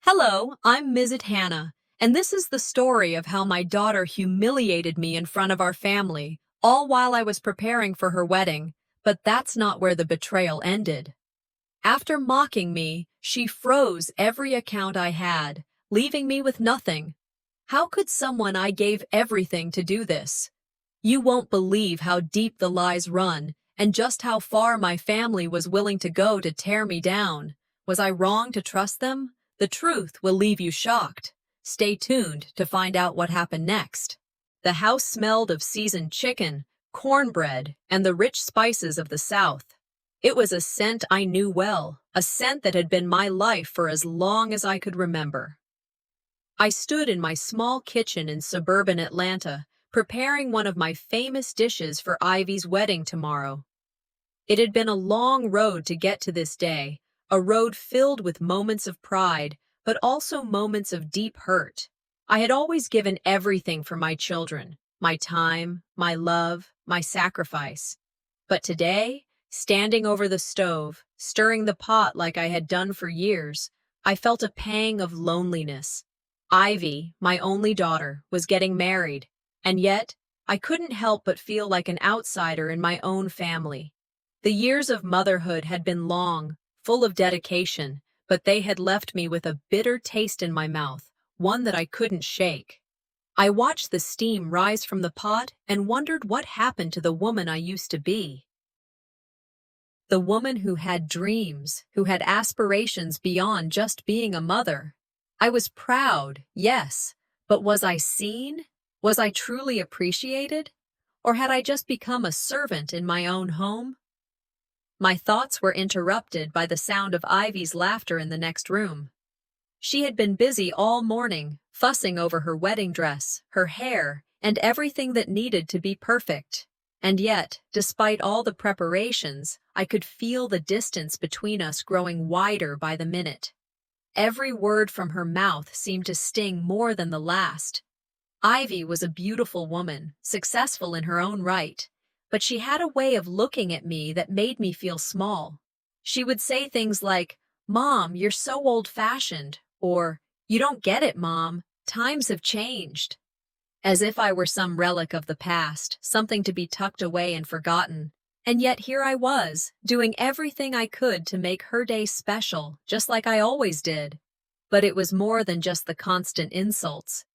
Hello, I'm Mrs. Hannah, and this is the story of how my daughter humiliated me in front of our family, all while I was preparing for her wedding. But that's not where the betrayal ended. After mocking me, she froze every account I had, leaving me with nothing. How could someone I gave everything to do this? You won't believe how deep the lies run, and just how far my family was willing to go to tear me down. Was I wrong to trust them? The truth will leave you shocked. Stay tuned to find out what happened next. The house smelled of seasoned chicken, cornbread, and the rich spices of the South. It was a scent I knew well, a scent that had been my life for as long as I could remember. I stood in my small kitchen in suburban Atlanta, preparing one of my famous dishes for Ivy's wedding tomorrow. It had been a long road to get to this day, a road filled with moments of pride, but also moments of deep hurt. I had always given everything for my children, my time, my love, my sacrifice. But today, standing over the stove, stirring the pot like I had done for years, I felt a pang of loneliness. Ivy, my only daughter, was getting married, and yet I couldn't help but feel like an outsider in my own family. The years of motherhood had been long, full of dedication, but they had left me with a bitter taste in my mouth, one that I couldn't shake. I watched the steam rise from the pot and wondered what happened to the woman I used to be. The woman who had dreams, who had aspirations beyond just being a mother. I was proud, yes, but was I seen? Was I truly appreciated? Or had I just become a servant in my own home? My thoughts were interrupted by the sound of Ivy's laughter in the next room. She had been busy all morning, fussing over her wedding dress, her hair, and everything that needed to be perfect. And yet, despite all the preparations, I could feel the distance between us growing wider by the minute. Every word from her mouth seemed to sting more than the last. Ivy was a beautiful woman, successful in her own right, but she had a way of looking at me that made me feel small. She would say things like, "Mom, you're so old-fashioned," or, "You don't get it, Mom, times have changed." As if I were some relic of the past, something to be tucked away and forgotten. And yet here I was, doing everything I could to make her day special, just like I always did. But it was more than just the constant insults.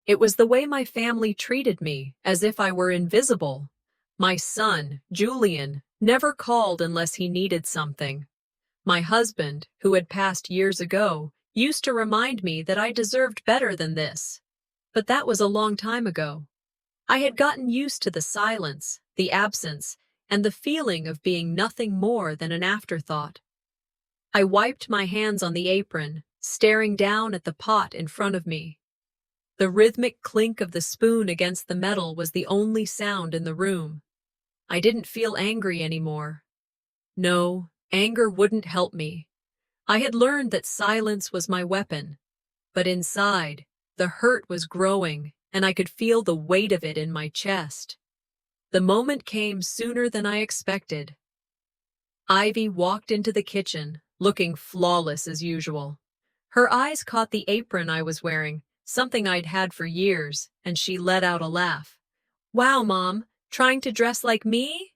It was the way my family treated me, as if I were invisible. My son, Julian, never called unless he needed something. My husband, who had passed years ago, used to remind me that I deserved better than this. But that was a long time ago. I had gotten used to the silence, the absence, and the feeling of being nothing more than an afterthought. I wiped my hands on the apron, staring down at the pot in front of me. The rhythmic clink of the spoon against the metal was the only sound in the room. I didn't feel angry anymore. No, anger wouldn't help me. I had learned that silence was my weapon. But inside, the hurt was growing, and I could feel the weight of it in my chest. The moment came sooner than I expected. Ivy walked into the kitchen, looking flawless as usual. Her eyes caught the apron I was wearing, something I'd had for years, and she let out a laugh. "Wow, Mom, trying to dress like me?"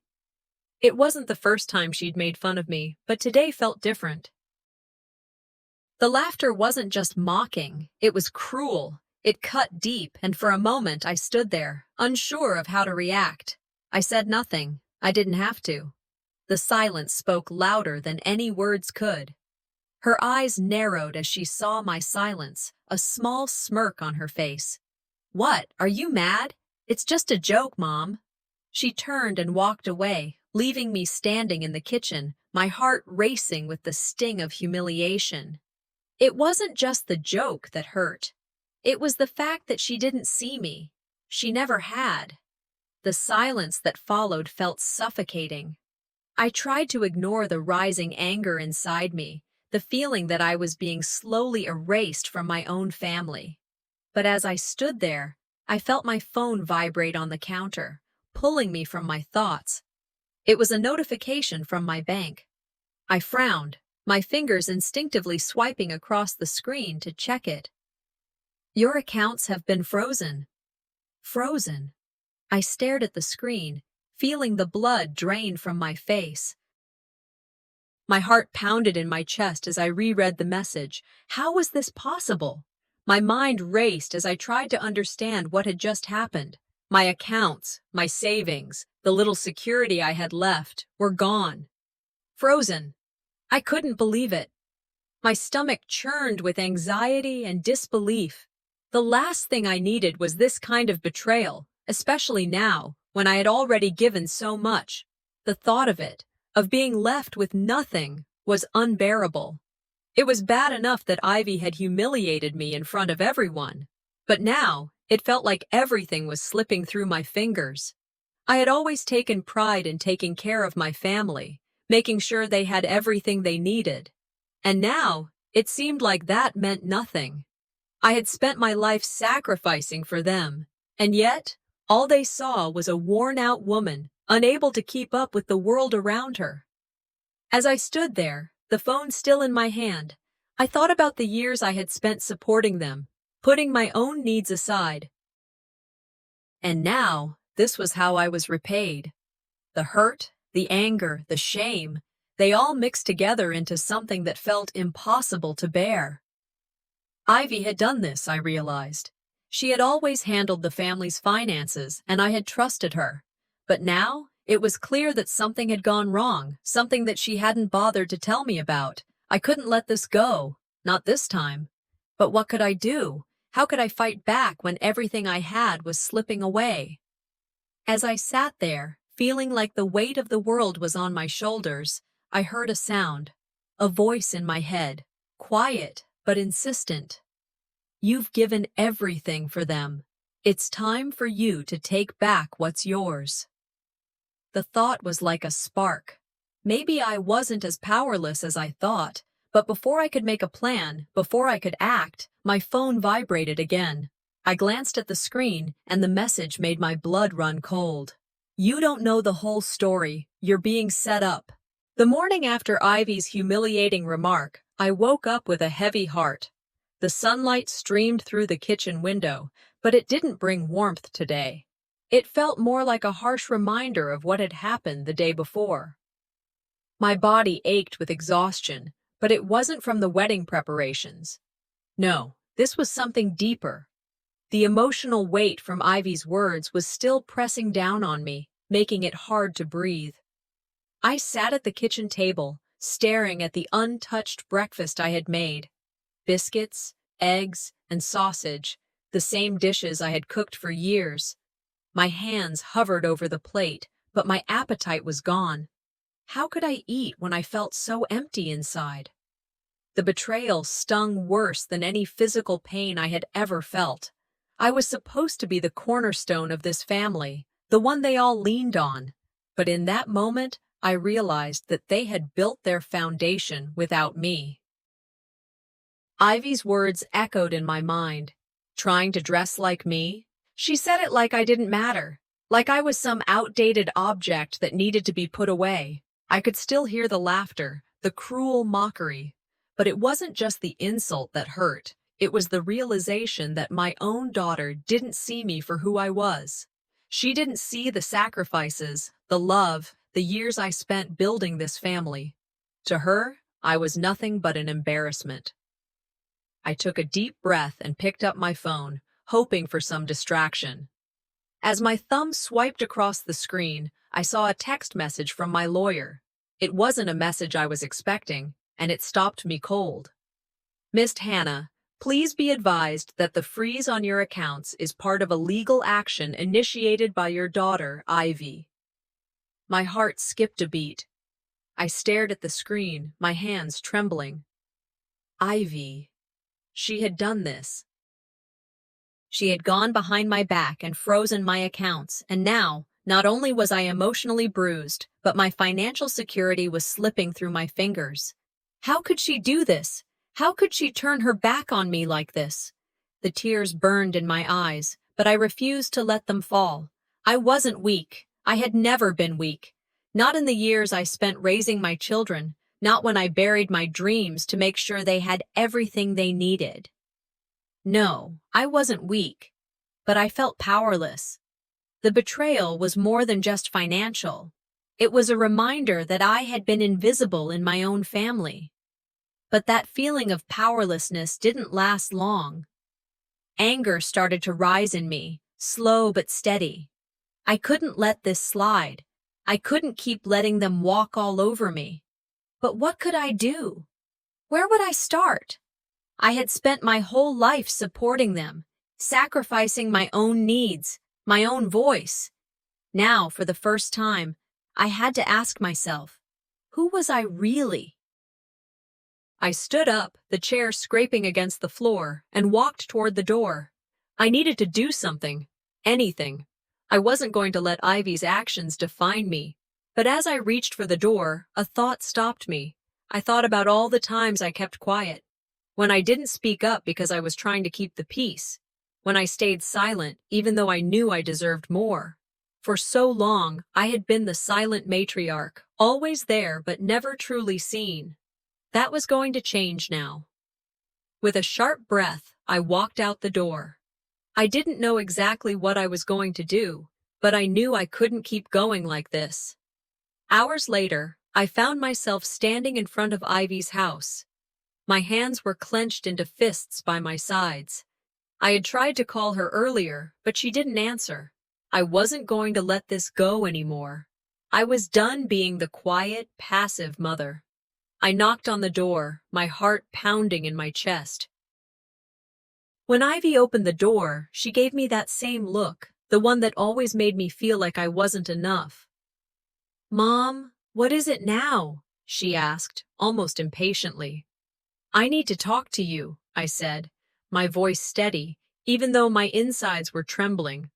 It wasn't the first time she'd made fun of me, but today felt different. The laughter wasn't just mocking, it was cruel. It cut deep, and for a moment I stood there, unsure of how to react. I said nothing. I didn't have to. The silence spoke louder than any words could. Her eyes narrowed as she saw my silence, a small smirk on her face. "What, are you mad? It's just a joke, Mom." She turned and walked away, leaving me standing in the kitchen, my heart racing with the sting of humiliation. It wasn't just the joke that hurt. It was the fact that she didn't see me. She never had. The silence that followed felt suffocating. I tried to ignore the rising anger inside me, the feeling that I was being slowly erased from my own family. But as I stood there, I felt my phone vibrate on the counter, pulling me from my thoughts. It was a notification from my bank. I frowned. my fingers instinctively swiping across the screen to check it. Your accounts have been frozen. Frozen. I stared at the screen, feeling the blood drain from my face. My heart pounded in my chest as I reread the message. How was this possible? My mind raced as I tried to understand what had just happened. My accounts, my savings, the little security I had left, were gone. Frozen. I couldn't believe it. My stomach churned with anxiety and disbelief. The last thing I needed was this kind of betrayal, especially now, when I had already given so much. The thought of being left with nothing, was unbearable. It was bad enough that Ivy had humiliated me in front of everyone, but now it felt like everything was slipping through my fingers. I had always taken pride in taking care of my family, making sure they had everything they needed. And now, it seemed like that meant nothing. I had spent my life sacrificing for them, and yet, all they saw was a worn-out woman, unable to keep up with the world around her. As I stood there, the phone still in my hand, I thought about the years I had spent supporting them, putting my own needs aside. And now, this was how I was repaid. The hurt, the anger, the shame, they all mixed together into something that felt impossible to bear. Ivy had done this, I realized. She had always handled the family's finances, and I had trusted her. But now, it was clear that something had gone wrong, something that she hadn't bothered to tell me about. I couldn't let this go, not this time. But what could I do? How could I fight back when everything I had was slipping away? As I sat there, feeling like the weight of the world was on my shoulders, I heard a sound, a voice in my head, quiet but insistent. You've given everything for them. It's time for you to take back what's yours. The thought was like a spark. Maybe I wasn't as powerless as I thought, but before I could make a plan, before I could act, my phone vibrated again. I glanced at the screen, and the message made my blood run cold. You don't know the whole story. You're being set up. The morning after Ivy's humiliating remark, I woke up with a heavy heart. The sunlight streamed through the kitchen window, but it didn't bring warmth today. It felt more like a harsh reminder of what had happened the day before. My body ached with exhaustion, but it wasn't from the wedding preparations. No, this was something deeper. The emotional weight from Ivy's words was still pressing down on me, making it hard to breathe. I sat at the kitchen table, staring at the untouched breakfast I had made. Biscuits, eggs, and sausage, the same dishes I had cooked for years. My hands hovered over the plate, but my appetite was gone. How could I eat when I felt so empty inside? The betrayal stung worse than any physical pain I had ever felt. I was supposed to be the cornerstone of this family, the one they all leaned on. But in that moment, I realized that they had built their foundation without me. Ivy's words echoed in my mind. Trying to dress like me? She said it like I didn't matter, like I was some outdated object that needed to be put away. I could still hear the laughter, the cruel mockery. But it wasn't just the insult that hurt. It was the realization that my own daughter didn't see me for who I was. She didn't see the sacrifices, the love, the years I spent building this family. To her, I was nothing but an embarrassment. I took a deep breath and picked up my phone, hoping for some distraction. As my thumb swiped across the screen, I saw a text message from my lawyer. It wasn't a message I was expecting, and it stopped me cold. Miss Hannah, please be advised that the freeze on your accounts is part of a legal action initiated by your daughter, Ivy. My heart skipped a beat. I stared at the screen, my hands trembling. Ivy. She had done this. She had gone behind my back and frozen my accounts, and now, not only was I emotionally bruised, but my financial security was slipping through my fingers. How could she do this? How could she turn her back on me like this? The tears burned in my eyes, but I refused to let them fall. I wasn't weak. I had never been weak. Not in the years I spent raising my children, not when I buried my dreams to make sure they had everything they needed. No, I wasn't weak, but I felt powerless. The betrayal was more than just financial. It was a reminder that I had been invisible in my own family. But that feeling of powerlessness didn't last long. Anger started to rise in me, slow but steady. I couldn't let this slide. I couldn't keep letting them walk all over me. But what could I do? Where would I start? I had spent my whole life supporting them, sacrificing my own needs, my own voice. Now, for the first time, I had to ask myself, who was I really? I stood up, the chair scraping against the floor, and walked toward the door. I needed to do something, anything. I wasn't going to let Ivy's actions define me. But as I reached for the door, a thought stopped me. I thought about all the times I kept quiet. When I didn't speak up because I was trying to keep the peace. When I stayed silent, even though I knew I deserved more. For so long, I had been the silent matriarch, always there but never truly seen. That was going to change now. With a sharp breath, I walked out the door. I didn't know exactly what I was going to do, but I knew I couldn't keep going like this. Hours later, I found myself standing in front of Ivy's house. My hands were clenched into fists by my sides. I had tried to call her earlier, but she didn't answer. I wasn't going to let this go anymore. I was done being the quiet, passive mother. I knocked on the door, my heart pounding in my chest. When Ivy opened the door, she gave me that same look, the one that always made me feel like I wasn't enough. "Mom, what is it now?" she asked, almost impatiently. "I need to talk to you," I said, my voice steady, even though my insides were trembling.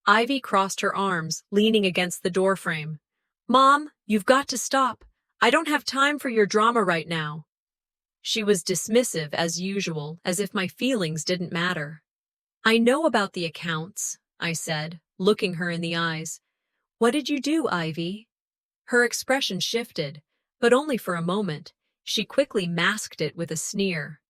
Ivy crossed her arms, leaning against the doorframe. "Mom, you've got to stop. I don't have time for your drama right now." She was dismissive as usual, as if my feelings didn't matter. "I know about the accounts," I said, looking her in the eyes. "What did you do, Ivy?" Her expression shifted, but only for a moment. She quickly masked it with a sneer.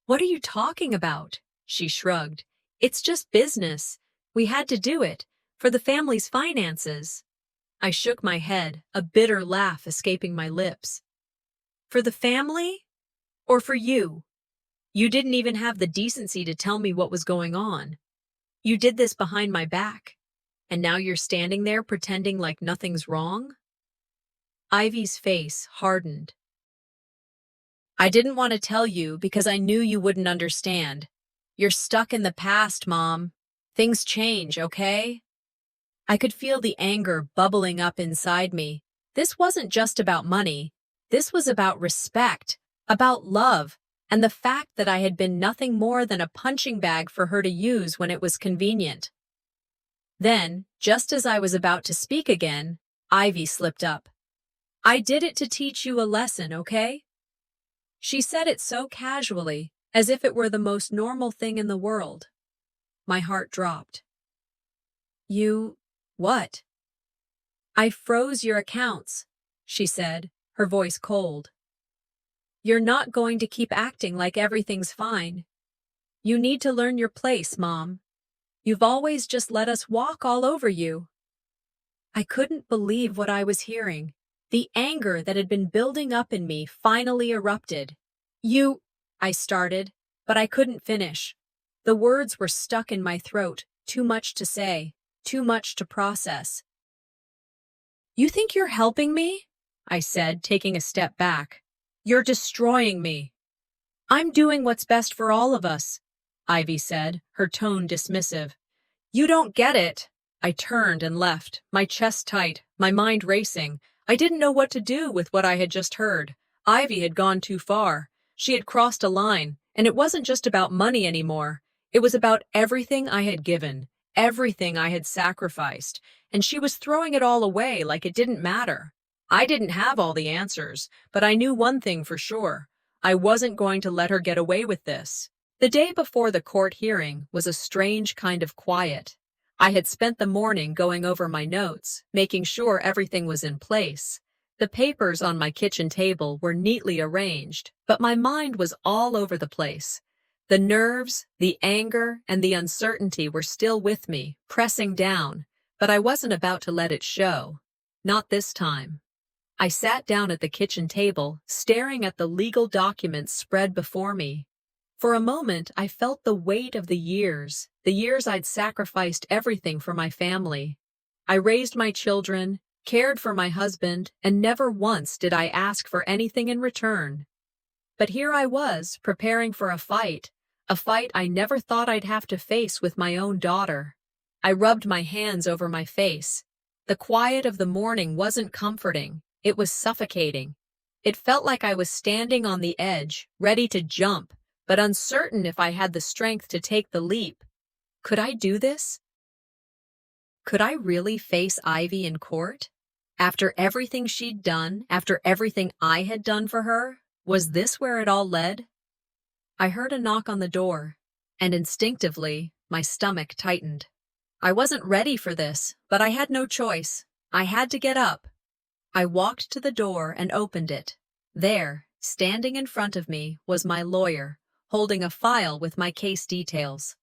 "What are you talking about?" she shrugged. "It's just business. We had to do it, for the family's finances." I shook my head, a bitter laugh escaping my lips. "For the family? Or for you? You didn't even have the decency to tell me what was going on. You did this behind my back, and now you're standing there pretending like nothing's wrong?" Ivy's face hardened. "I didn't want to tell you because I knew you wouldn't understand. You're stuck in the past, Mom. Things change, okay?" I could feel the anger bubbling up inside me. This wasn't just about money. This was about respect, about love, and the fact that I had been nothing more than a punching bag for her to use when it was convenient. Then, just as I was about to speak again, Ivy slipped up. "I did it to teach you a lesson, okay?" She said it so casually, as if it were the most normal thing in the world. My heart dropped. "You... what?" "I froze your accounts," she said, her voice cold. "You're not going to keep acting like everything's fine. You need to learn your place, Mom. You've always just let us walk all over you." I couldn't believe what I was hearing. The anger that had been building up in me finally erupted. "You..." I started, but I couldn't finish. The words were stuck in my throat, too much to say, too much to process. "You think you're helping me?" I said, taking a step back. "You're destroying me." "I'm doing what's best for all of us," Ivy said, her tone dismissive. "You don't get it." I turned and left, my chest tight, my mind racing. I didn't know what to do with what I had just heard. Ivy had gone too far. She had crossed a line, and it wasn't just about money anymore. It was about everything I had given, everything I had sacrificed, and she was throwing it all away like it didn't matter. I didn't have all the answers, but I knew one thing for sure. I wasn't going to let her get away with this. The day before the court hearing was a strange kind of quiet. I had spent the morning going over my notes, making sure everything was in place. The papers on my kitchen table were neatly arranged, but my mind was all over the place. The nerves, the anger, and the uncertainty were still with me, pressing down, but I wasn't about to let it show. Not this time. I sat down at the kitchen table, staring at the legal documents spread before me. For a moment, I felt the weight of the years I'd sacrificed everything for my family. I raised my children, cared for my husband, and never once did I ask for anything in return. But here I was, preparing for a fight I never thought I'd have to face with my own daughter. I rubbed my hands over my face. The quiet of the morning wasn't comforting, it was suffocating. It felt like I was standing on the edge, ready to jump, but uncertain if I had the strength to take the leap. Could I do this? Could I really face Ivy in court? After everything she'd done, after everything I had done for her, was this where it all led? I heard a knock on the door, and instinctively, my stomach tightened. I wasn't ready for this, but I had no choice. I had to get up. I walked to the door and opened it. There, standing in front of me, was my lawyer, holding a file with my case details.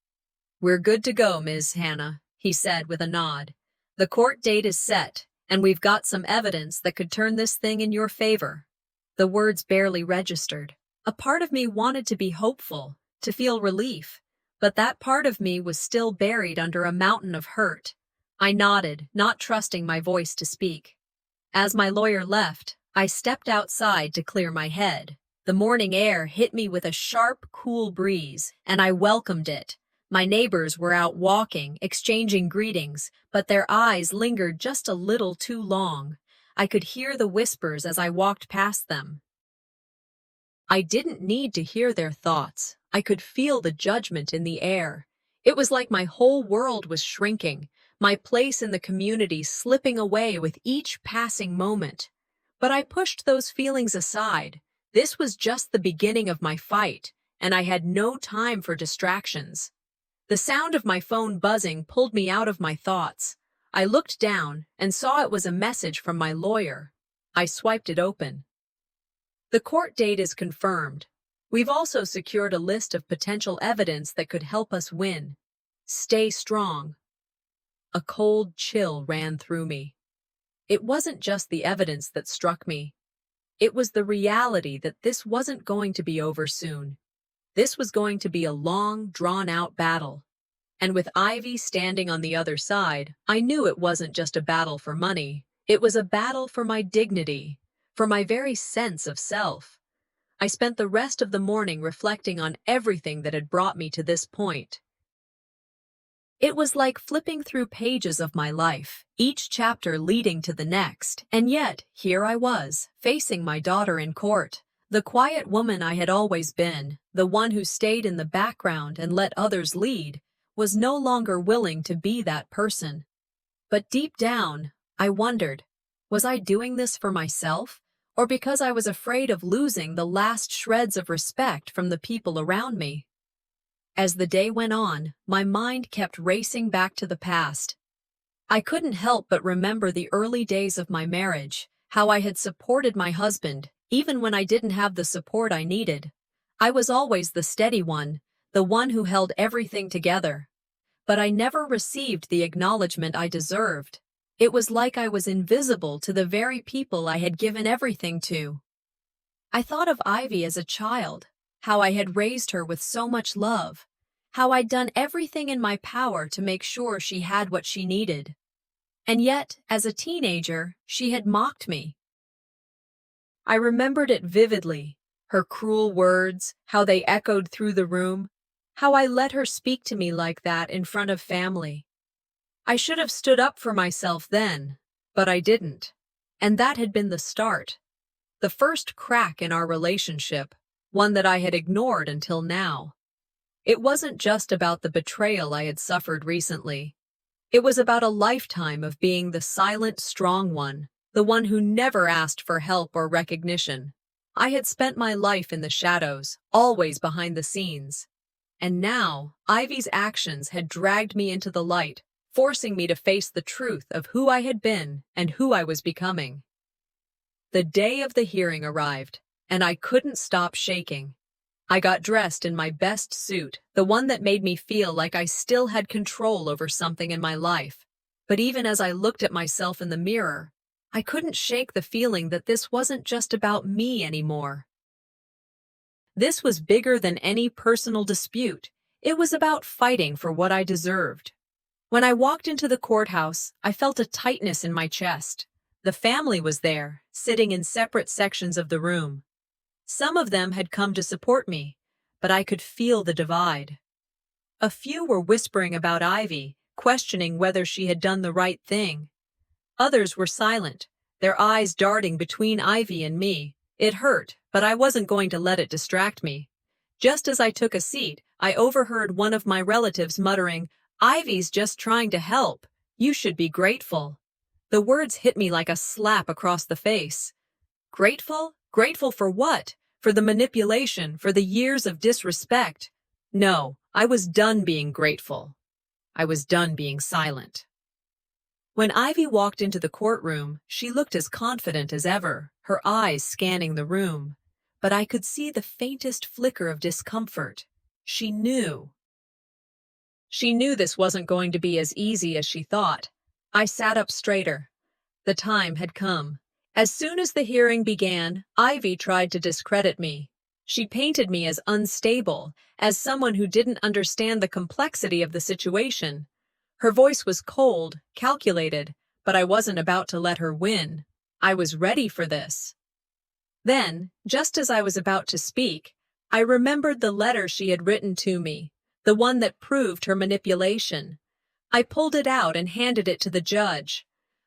"We're good to go, Ms. Hannah," he said with a nod. "The court date is set, and we've got some evidence that could turn this thing in your favor." The words barely registered. A part of me wanted to be hopeful, to feel relief, but that part of me was still buried under a mountain of hurt. I nodded, not trusting my voice to speak. As my lawyer left, I stepped outside to clear my head. The morning air hit me with a sharp, cool breeze, and I welcomed it. My neighbors were out walking, exchanging greetings, but their eyes lingered just a little too long. I could hear the whispers as I walked past them. I didn't need to hear their thoughts. I could feel the judgment in the air. It was like my whole world was shrinking, my place in the community slipping away with each passing moment. But I pushed those feelings aside. This was just the beginning of my fight, and I had no time for distractions. The sound of my phone buzzing pulled me out of my thoughts. I looked down and saw it was a message from my lawyer. I swiped it open. "The court date is confirmed. We've also secured a list of potential evidence that could help us win. Stay strong." A cold chill ran through me. It wasn't just the evidence that struck me. It was the reality that this wasn't going to be over soon. This was going to be a long, drawn-out battle. And with Ivy standing on the other side, I knew it wasn't just a battle for money. It was a battle for my dignity, for my very sense of self. I spent the rest of the morning reflecting on everything that had brought me to this point. It was like flipping through pages of my life, each chapter leading to the next, and yet, here I was, facing my daughter in court. The quiet woman I had always been, the one who stayed in the background and let others lead, was no longer willing to be that person. But deep down, I wondered, was I doing this for myself, or because I was afraid of losing the last shreds of respect from the people around me? As the day went on, my mind kept racing back to the past. I couldn't help but remember the early days of my marriage, how I had supported my husband, even when I didn't have the support I needed. I was always the steady one, the one who held everything together. But I never received the acknowledgement I deserved. It was like I was invisible to the very people I had given everything to. I thought of Ivy as a child, how I had raised her with so much love, how I'd done everything in my power to make sure she had what she needed. And yet, as a teenager, she had mocked me. I remembered it vividly, her cruel words, how they echoed through the room, how I let her speak to me like that in front of family. I should have stood up for myself then, but I didn't. And that had been the start. The first crack in our relationship, one that I had ignored until now. It wasn't just about the betrayal I had suffered recently. It was about a lifetime of being the silent, strong one, the one who never asked for help or recognition. I had spent my life in the shadows, always behind the scenes. And now, Ivy's actions had dragged me into the light, forcing me to face the truth of who I had been and who I was becoming. The day of the hearing arrived, and I couldn't stop shaking. I got dressed in my best suit, the one that made me feel like I still had control over something in my life. But even as I looked at myself in the mirror, I couldn't shake the feeling that this wasn't just about me anymore. This was bigger than any personal dispute. It was about fighting for what I deserved. When I walked into the courthouse, I felt a tightness in my chest. The family was there, sitting in separate sections of the room. Some of them had come to support me, but I could feel the divide. A few were whispering about Ivy, questioning whether she had done the right thing. Others were silent, their eyes darting between Ivy and me. It hurt, but I wasn't going to let it distract me. Just as I took a seat, I overheard one of my relatives muttering, "Ivy's just trying to help. You should be grateful." The words hit me like a slap across the face. Grateful? Grateful for what? For the manipulation, for the years of disrespect? No, I was done being grateful. I was done being silent. When Ivy walked into the courtroom, she looked as confident as ever, her eyes scanning the room. But I could see the faintest flicker of discomfort. She knew. She knew this wasn't going to be as easy as she thought. I sat up straighter. The time had come. As soon as the hearing began, Ivy tried to discredit me. She painted me as unstable, as someone who didn't understand the complexity of the situation. Her voice was cold, calculated, but I wasn't about to let her win. I was ready for this. Then, just as I was about to speak, I remembered the letter she had written to me, the one that proved her manipulation. I pulled it out and handed it to the judge.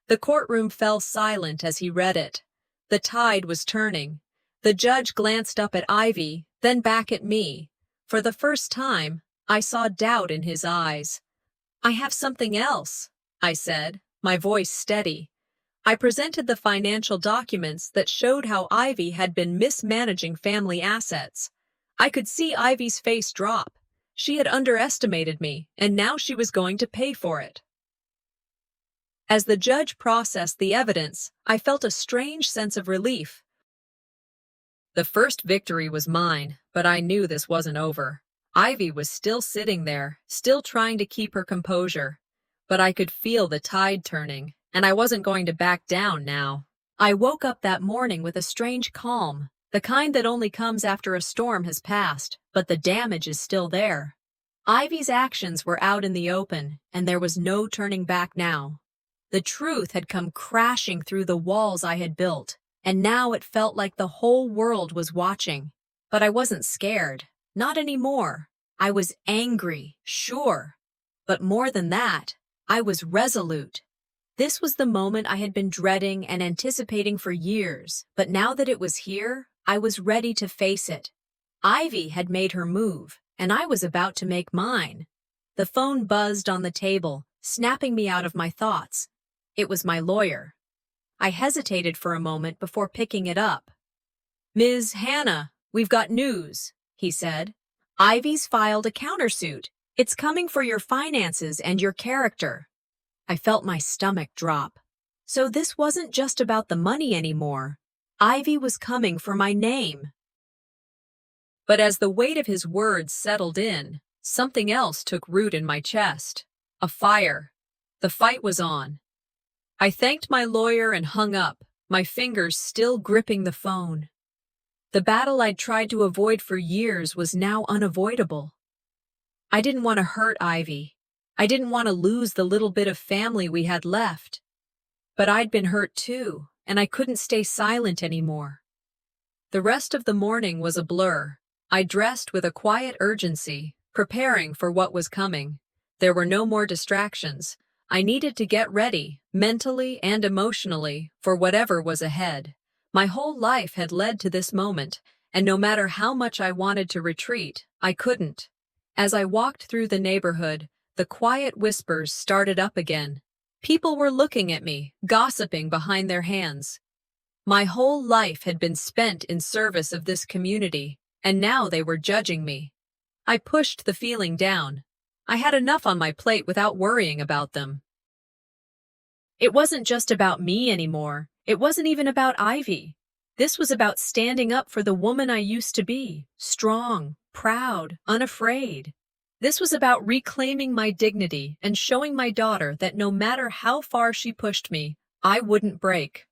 The courtroom fell silent as he read it. The tide was turning. The judge glanced up at Ivy, then back at me. For the first time, I saw doubt in his eyes. "I have something else," I said, my voice steady. I presented the financial documents that showed how Ivy had been mismanaging family assets. I could see Ivy's face drop. She had underestimated me, and now she was going to pay for it. As the judge processed the evidence, I felt a strange sense of relief. The first victory was mine, but I knew this wasn't over. Ivy was still sitting there, still trying to keep her composure. But I could feel the tide turning, and I wasn't going to back down now. I woke up that morning with a strange calm, the kind that only comes after a storm has passed, but the damage is still there. Ivy's actions were out in the open, and there was no turning back now. The truth had come crashing through the walls I had built, and now it felt like the whole world was watching. But I wasn't scared. Not anymore. I was angry, sure. But more than that, I was resolute. This was the moment I had been dreading and anticipating for years, but now that it was here, I was ready to face it. Ivy had made her move, and I was about to make mine. The phone buzzed on the table, snapping me out of my thoughts. It was my lawyer. I hesitated for a moment before picking it up. "Ms. Hannah, we've got news," he said. "Ivy's filed a countersuit. It's coming for your finances and your character." I felt my stomach drop. So this wasn't just about the money anymore. Ivy was coming for my name. But as the weight of his words settled in, something else took root in my chest. A fire. The fight was on. I thanked my lawyer and hung up, my fingers still gripping the phone. The battle I'd tried to avoid for years was now unavoidable. I didn't want to hurt Ivy. I didn't want to lose the little bit of family we had left. But I'd been hurt too, and I couldn't stay silent anymore. The rest of the morning was a blur. I dressed with a quiet urgency, preparing for what was coming. There were no more distractions. I needed to get ready, mentally and emotionally, for whatever was ahead. My whole life had led to this moment, and no matter how much I wanted to retreat, I couldn't. As I walked through the neighborhood, the quiet whispers started up again. People were looking at me, gossiping behind their hands. My whole life had been spent in service of this community, and now they were judging me. I pushed the feeling down. I had enough on my plate without worrying about them. It wasn't just about me anymore. It wasn't even about Ivy. This was about standing up for the woman I used to be, strong, proud, unafraid. This was about reclaiming my dignity and showing my daughter that no matter how far she pushed me, I wouldn't break.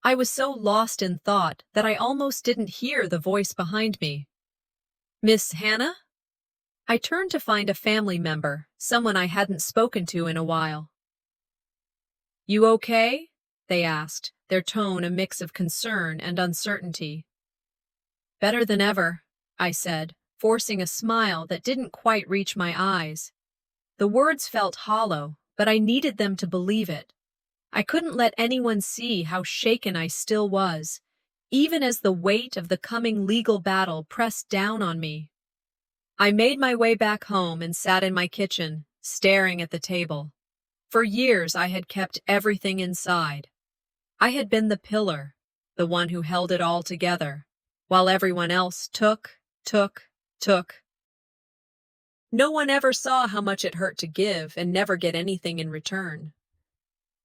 I was so lost in thought that I almost didn't hear the voice behind me. Miss Hannah? I turned to find a family member, someone I hadn't spoken to in a while. You okay? They asked, their tone a mix of concern and uncertainty. Better than ever, I said, forcing a smile that didn't quite reach my eyes. The words felt hollow, but I needed them to believe it. I couldn't let anyone see how shaken I still was, even as the weight of the coming legal battle pressed down on me. I made my way back home and sat in my kitchen, staring at the table. For years I had kept everything inside. I had been the pillar, the one who held it all together, while everyone else took. No one ever saw how much it hurt to give and never get anything in return.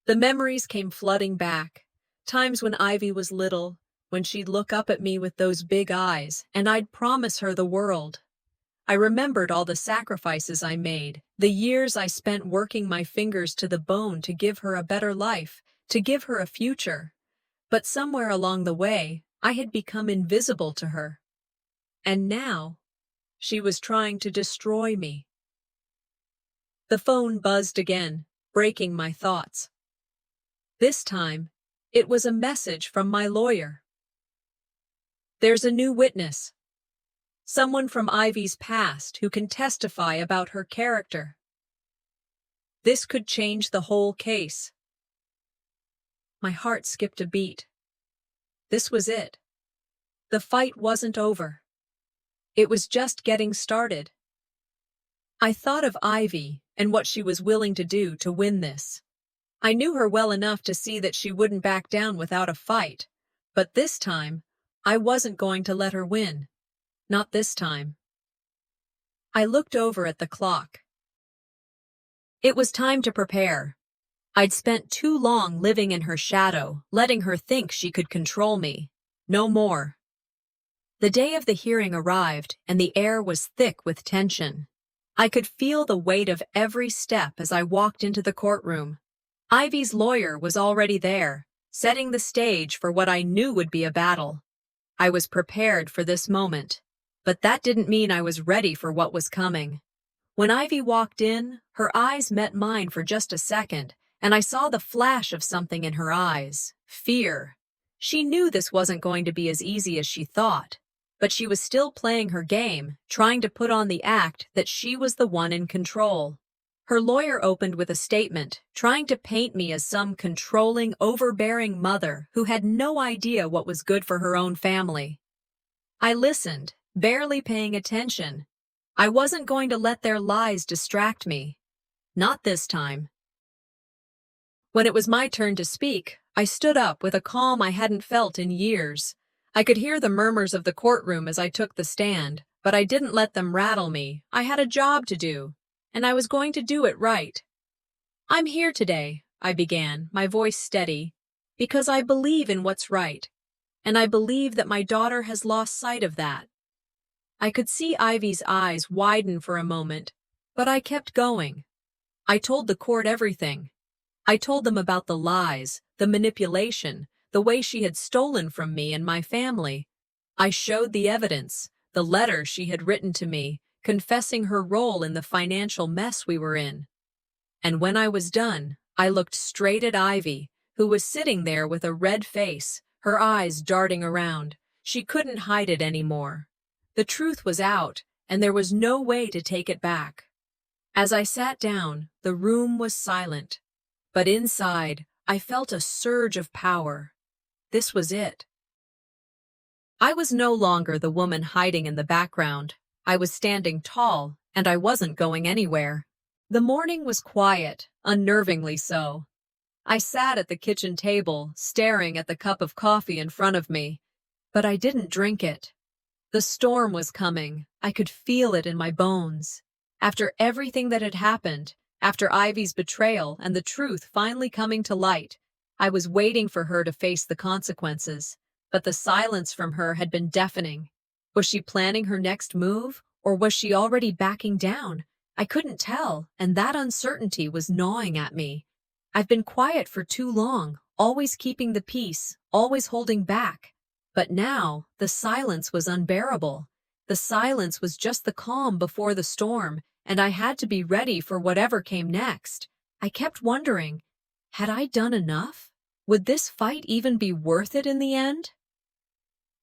The memories came flooding back, times when Ivy was little, when she'd look up at me with those big eyes, and I'd promise her the world. I remembered all the sacrifices I made, the years I spent working my fingers to the bone to give her a better life, to give her a future. But somewhere along the way, I had become invisible to her. And now, she was trying to destroy me. The phone buzzed again, breaking my thoughts. This time, it was a message from my lawyer. There's a new witness. Someone from Ivy's past who can testify about her character. This could change the whole case. My heart skipped a beat. This was it. The fight wasn't over. It was just getting started. I thought of Ivy and what she was willing to do to win this. I knew her well enough to see that she wouldn't back down without a fight, but this time, I wasn't going to let her win. Not this time. I looked over at the clock. It was time to prepare. I'd spent too long living in her shadow, letting her think she could control me. No more. The day of the hearing arrived, and the air was thick with tension. I could feel the weight of every step as I walked into the courtroom. Ivy's lawyer was already there, setting the stage for what I knew would be a battle. I was prepared for this moment, but that didn't mean I was ready for what was coming. When Ivy walked in, her eyes met mine for just a second, and I saw the flash of something in her eyes. Fear. She knew this wasn't going to be as easy as she thought, but she was still playing her game, trying to put on the act that she was the one in control. Her lawyer opened with a statement, trying to paint me as some controlling, overbearing mother who had no idea what was good for her own family. I listened, barely paying attention. I wasn't going to let their lies distract me. Not this time. When it was my turn to speak, I stood up with a calm I hadn't felt in years. I could hear the murmurs of the courtroom as I took the stand, but I didn't let them rattle me. I had a job to do, and I was going to do it right. I'm here today, I began, my voice steady, because I believe in what's right, and I believe that my daughter has lost sight of that. I could see Ivy's eyes widen for a moment, but I kept going. I told the court everything. I told them about the lies, the manipulation, the way she had stolen from me and my family. I showed the evidence, the letter she had written to me, confessing her role in the financial mess we were in. And when I was done, I looked straight at Ivy, who was sitting there with a red face, her eyes darting around. She couldn't hide it anymore. The truth was out, and there was no way to take it back. As I sat down, the room was silent. But inside, I felt a surge of power. This was it. I was no longer the woman hiding in the background. I was standing tall, and I wasn't going anywhere. The morning was quiet, unnervingly so. I sat at the kitchen table, staring at the cup of coffee in front of me. But I didn't drink it. The storm was coming. I could feel it in my bones. After everything that had happened, after Ivy's betrayal and the truth finally coming to light, I was waiting for her to face the consequences, but the silence from her had been deafening. Was she planning her next move, or was she already backing down? I couldn't tell, and that uncertainty was gnawing at me. I've been quiet for too long, always keeping the peace, always holding back. But now, the silence was unbearable. The silence was just the calm before the storm, and I had to be ready for whatever came next. I kept wondering, had I done enough? Would this fight even be worth it in the end?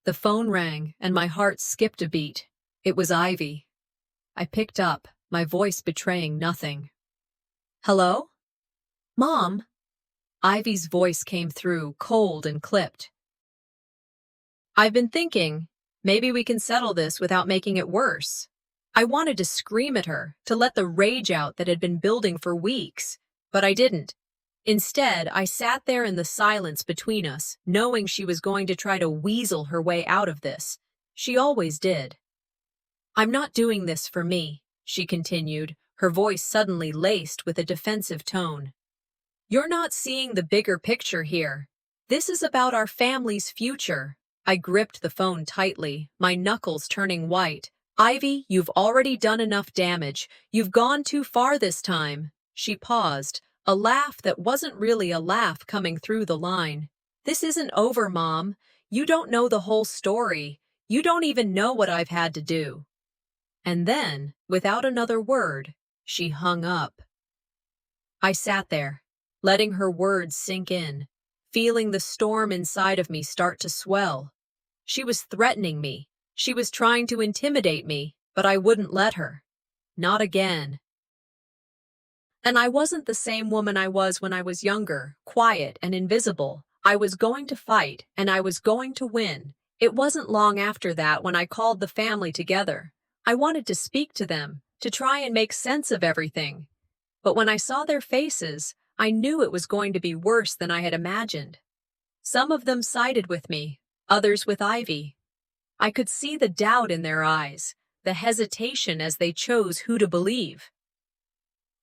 The phone rang, and my heart skipped a beat. It was Ivy. I picked up, my voice betraying nothing. Hello? Mom? Ivy's voice came through, cold and clipped. I've been thinking, maybe we can settle this without making it worse. I wanted to scream at her, to let the rage out that had been building for weeks, but I didn't. Instead, I sat there in the silence between us, knowing she was going to try to weasel her way out of this. She always did. I'm not doing this for me, she continued, her voice suddenly laced with a defensive tone. You're not seeing the bigger picture here. This is about our family's future. I gripped the phone tightly, my knuckles turning white. Ivy, you've already done enough damage. You've gone too far this time. She paused, a laugh that wasn't really a laugh coming through the line. This isn't over, Mom. You don't know the whole story. You don't even know what I've had to do. And then, without another word, she hung up. I sat there, letting her words sink in, feeling the storm inside of me start to swell. She was threatening me. She was trying to intimidate me, but I wouldn't let her. Not again. And I wasn't the same woman I was when I was younger, quiet and invisible. I was going to fight, and I was going to win. It wasn't long after that when I called the family together. I wanted to speak to them, to try and make sense of everything. But when I saw their faces, I knew it was going to be worse than I had imagined. Some of them sided with me, others with Ivy. I could see the doubt in their eyes, the hesitation as they chose who to believe.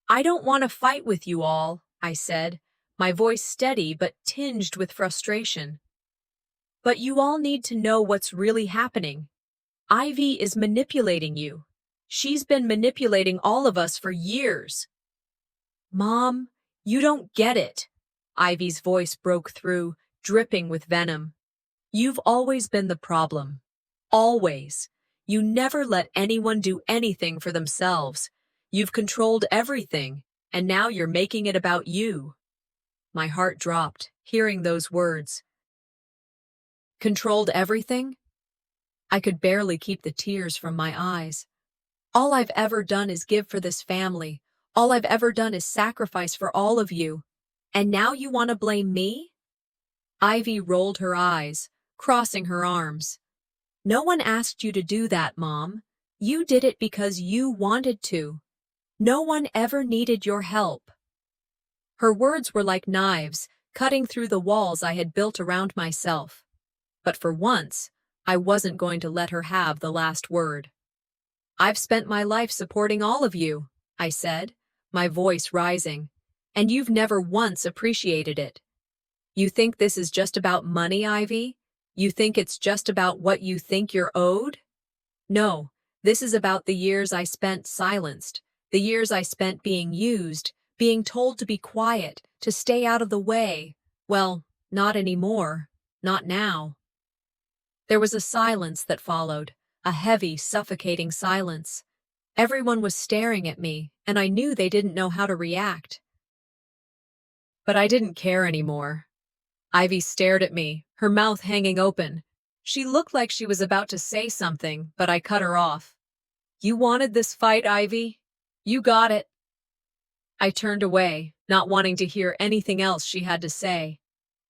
I don't want to fight with you all, I said, my voice steady but tinged with frustration. But you all need to know what's really happening. Ivy is manipulating you. She's been manipulating all of us for years. Mom, you don't get it. Ivy's voice broke through, dripping with venom. You've always been the problem. Always. You never let anyone do anything for themselves. You've controlled everything, and now you're making it about you. My heart dropped, hearing those words. Controlled everything? I could barely keep the tears from my eyes. All I've ever done is give for this family. All I've ever done is sacrifice for all of you. And now you want to blame me? Ivy rolled her eyes, crossing her arms. No one asked you to do that, Mom. You did it because you wanted to. No one ever needed your help. Her words were like knives, cutting through the walls I had built around myself. But for once, I wasn't going to let her have the last word. I've spent my life supporting all of you, I said, my voice rising, and you've never once appreciated it. You think this is just about money, Ivy? You think it's just about what you think you're owed? No, this is about the years I spent silenced, the years I spent being used, being told to be quiet, to stay out of the way. Well, not anymore. Not now. There was a silence that followed, a heavy, suffocating silence. Everyone was staring at me, and I knew they didn't know how to react. But I didn't care anymore. Ivy stared at me, her mouth hanging open. She looked like she was about to say something, but I cut her off. You wanted this fight, Ivy? You got it. I turned away, not wanting to hear anything else she had to say.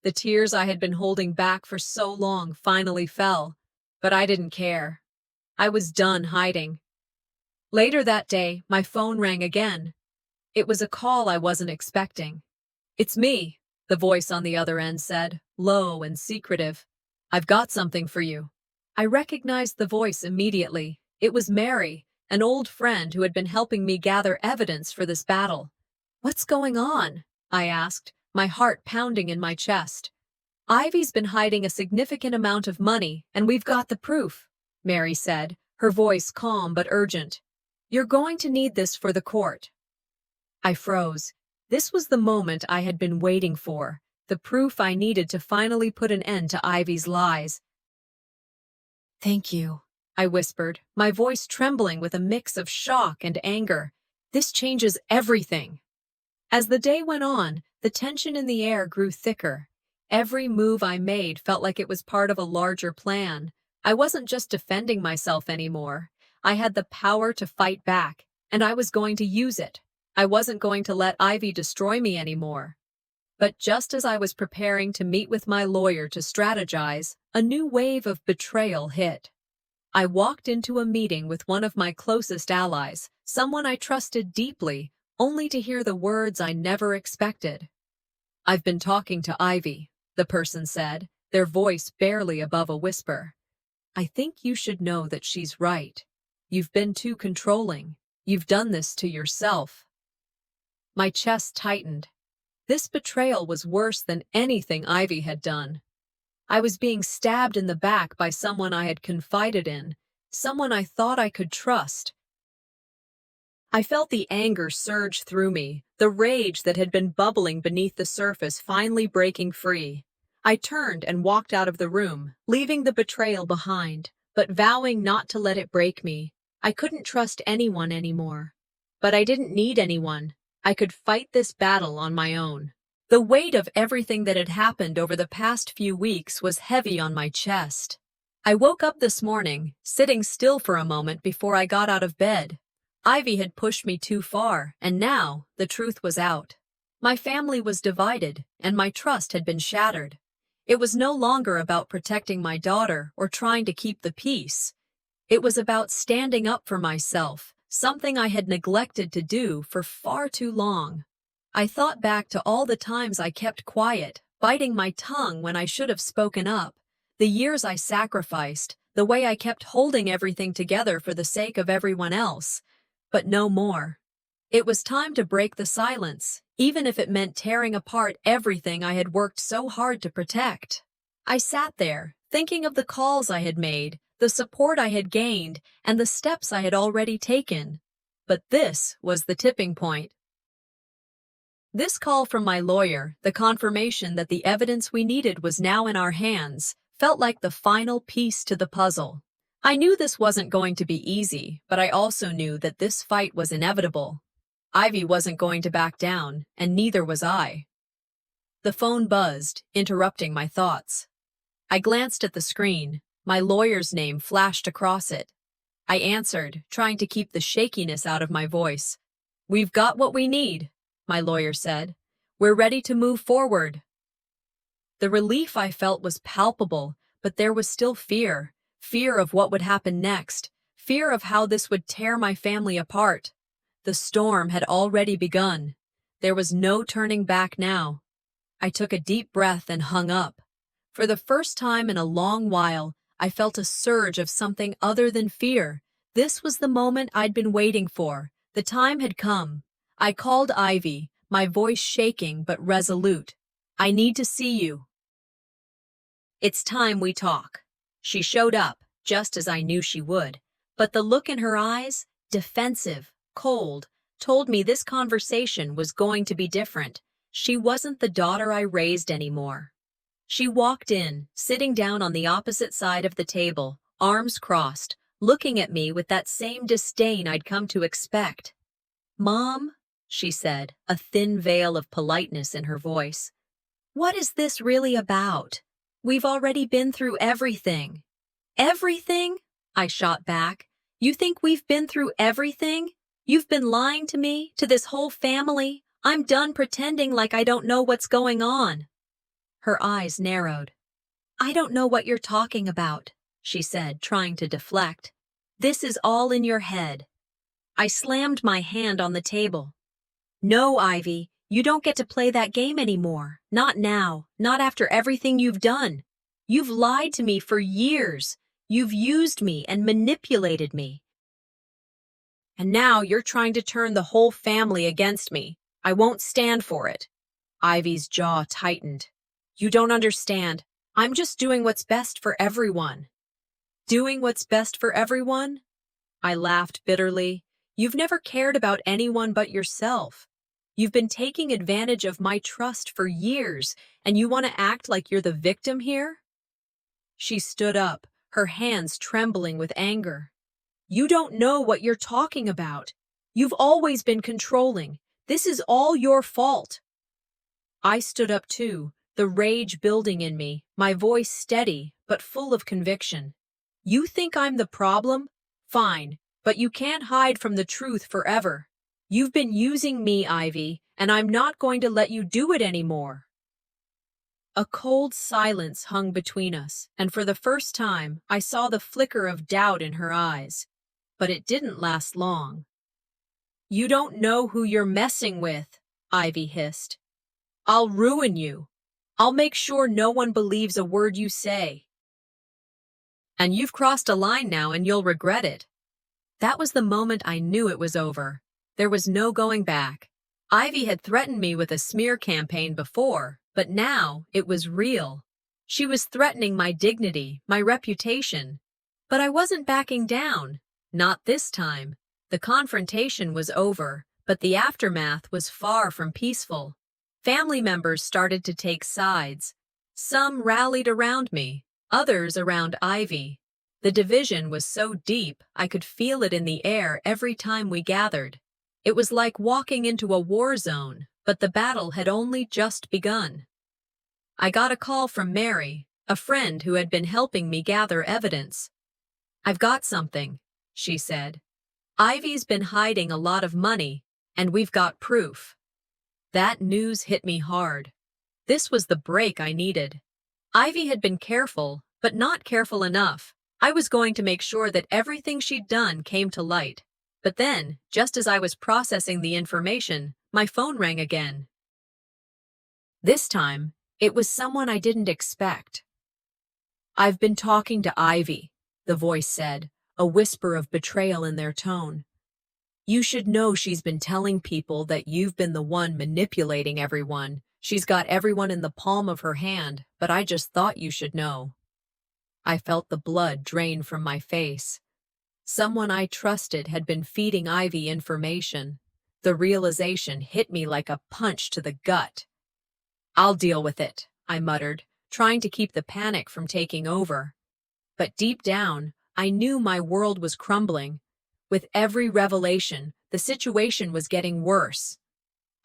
The tears I had been holding back for so long finally fell, but I didn't care. I was done hiding. Later that day, my phone rang again. It was a call I wasn't expecting. It's me, the voice on the other end said, low and secretive. I've got something for you. I recognized the voice immediately. It was Mary, an old friend who had been helping me gather evidence for this battle. What's going on? I asked, my heart pounding in my chest. Ivy's been hiding a significant amount of money, and we've got the proof, Mary said, her voice calm but urgent. You're going to need this for the court. I froze. This was the moment I had been waiting for, the proof I needed to finally put an end to Ivy's lies. Thank you, I whispered, my voice trembling with a mix of shock and anger. This changes everything. As the day went on, the tension in the air grew thicker. Every move I made felt like it was part of a larger plan. I wasn't just defending myself anymore. I had the power to fight back, and I was going to use it. I wasn't going to let Ivy destroy me anymore. But just as I was preparing to meet with my lawyer to strategize, a new wave of betrayal hit. I walked into a meeting with one of my closest allies, someone I trusted deeply, only to hear the words I never expected. I've been talking to Ivy, the person said, their voice barely above a whisper. I think you should know that she's right. You've been too controlling. You've done this to yourself. My chest tightened. This betrayal was worse than anything Ivy had done. I was being stabbed in the back by someone I had confided in, someone I thought I could trust. I felt the anger surge through me, the rage that had been bubbling beneath the surface finally breaking free. I turned and walked out of the room, leaving the betrayal behind, but vowing not to let it break me. I couldn't trust anyone anymore. But I didn't need anyone. I could fight this battle on my own. The weight of everything that had happened over the past few weeks was heavy on my chest. I woke up this morning, sitting still for a moment before I got out of bed. Ivy had pushed me too far, and now the truth was out. My family was divided, and my trust had been shattered. It was no longer about protecting my daughter or trying to keep the peace. It was about standing up for myself, something I had neglected to do for far too long. I thought back to all the times I kept quiet, biting my tongue when I should have spoken up, the years I sacrificed, the way I kept holding everything together for the sake of everyone else. But no more. It was time to break the silence, even if it meant tearing apart everything I had worked so hard to protect. I sat there, thinking of the calls I had made, the support I had gained, and the steps I had already taken. But this was the tipping point. This call from my lawyer, the confirmation that the evidence we needed was now in our hands, felt like the final piece to the puzzle. I knew this wasn't going to be easy, but I also knew that this fight was inevitable. Ivy wasn't going to back down, and neither was I. The phone buzzed, interrupting my thoughts. I glanced at the screen. My lawyer's name flashed across it. I answered, trying to keep the shakiness out of my voice. "We've got what we need," my lawyer said. "We're ready to move forward." The relief I felt was palpable, but there was still fear. Fear of what would happen next. Fear of how this would tear my family apart. The storm had already begun. There was no turning back now. I took a deep breath and hung up. For the first time in a long while, I felt a surge of something other than fear. This was the moment I'd been waiting for. The time had come. I called Ivy, my voice shaking but resolute. "I need to see you." "It's time we talk." She showed up, just as I knew she would. But the look in her eyes, defensive, cold, told me this conversation was going to be different. She wasn't the daughter I raised anymore. She walked in, sitting down on the opposite side of the table, arms crossed, looking at me with that same disdain I'd come to expect. "Mom," she said, a thin veil of politeness in her voice. "What is this really about? We've already been through everything." "Everything?" I shot back. "You think we've been through everything? You've been lying to me, to this whole family? I'm done pretending like I don't know what's going on." Her eyes narrowed. "I don't know what you're talking about," she said, trying to deflect. "This is all in your head." I slammed my hand on the table. "No, Ivy, you don't get to play that game anymore. Not now, not after everything you've done. You've lied to me for years. You've used me and manipulated me. And now you're trying to turn the whole family against me. I won't stand for it." Ivy's jaw tightened. You don't understand. I'm just doing what's best for everyone. Doing what's best for everyone? I laughed bitterly. You've never cared about anyone but yourself. You've been taking advantage of my trust for years, and you want to act like you're the victim here? She stood up, her hands trembling with anger. You don't know what you're talking about. You've always been controlling. This is all your fault. I stood up too, the rage building in me, my voice steady but full of conviction. You think I'm the problem? Fine, but you can't hide from the truth forever. You've been using me, Ivy, and I'm not going to let you do it anymore. A cold silence hung between us, and for the first time, I saw the flicker of doubt in her eyes. But it didn't last long. You don't know who you're messing with, Ivy hissed. I'll ruin you. I'll make sure no one believes a word you say. And you've crossed a line now and you'll regret it. That was the moment I knew it was over. There was no going back. Ivy had threatened me with a smear campaign before, but now it was real. She was threatening my dignity, my reputation. But I wasn't backing down. Not this time. The confrontation was over, but the aftermath was far from peaceful. Family members started to take sides. Some rallied around me, others around Ivy. The division was so deep, I could feel it in the air every time we gathered. It was like walking into a war zone, but the battle had only just begun. I got a call from Mary, a friend who had been helping me gather evidence. I've got something, she said. Ivy's been hiding a lot of money, and we've got proof. That news hit me hard. This was the break I needed. Ivy had been careful, but not careful enough. I was going to make sure that everything she'd done came to light. But then, just as I was processing the information, my phone rang again. This time, it was someone I didn't expect. I've been talking to Ivy, the voice said, a whisper of betrayal in their tone. You should know she's been telling people that you've been the one manipulating everyone. She's got everyone in the palm of her hand, but I just thought you should know. I felt the blood drain from my face. Someone I trusted had been feeding Ivy information. The realization hit me like a punch to the gut. I'll deal with it, I muttered, trying to keep the panic from taking over. But deep down, I knew my world was crumbling. With every revelation, the situation was getting worse.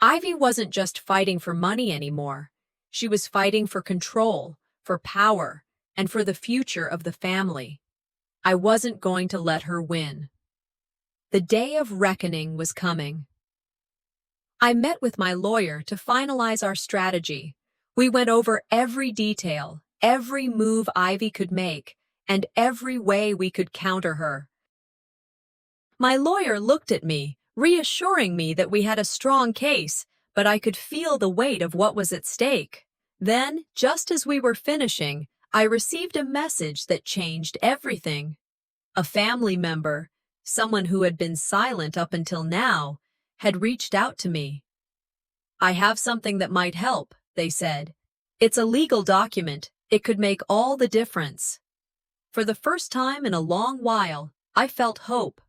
Ivy wasn't just fighting for money anymore. She was fighting for control, for power, and for the future of the family. I wasn't going to let her win. The day of reckoning was coming. I met with my lawyer to finalize our strategy. We went over every detail, every move Ivy could make, and every way we could counter her. My lawyer looked at me, reassuring me that we had a strong case, but I could feel the weight of what was at stake. Then, just as we were finishing, I received a message that changed everything. A family member, someone who had been silent up until now, had reached out to me. I have something that might help, they said. It's a legal document. It could make all the difference. For the first time in a long while, I felt hope.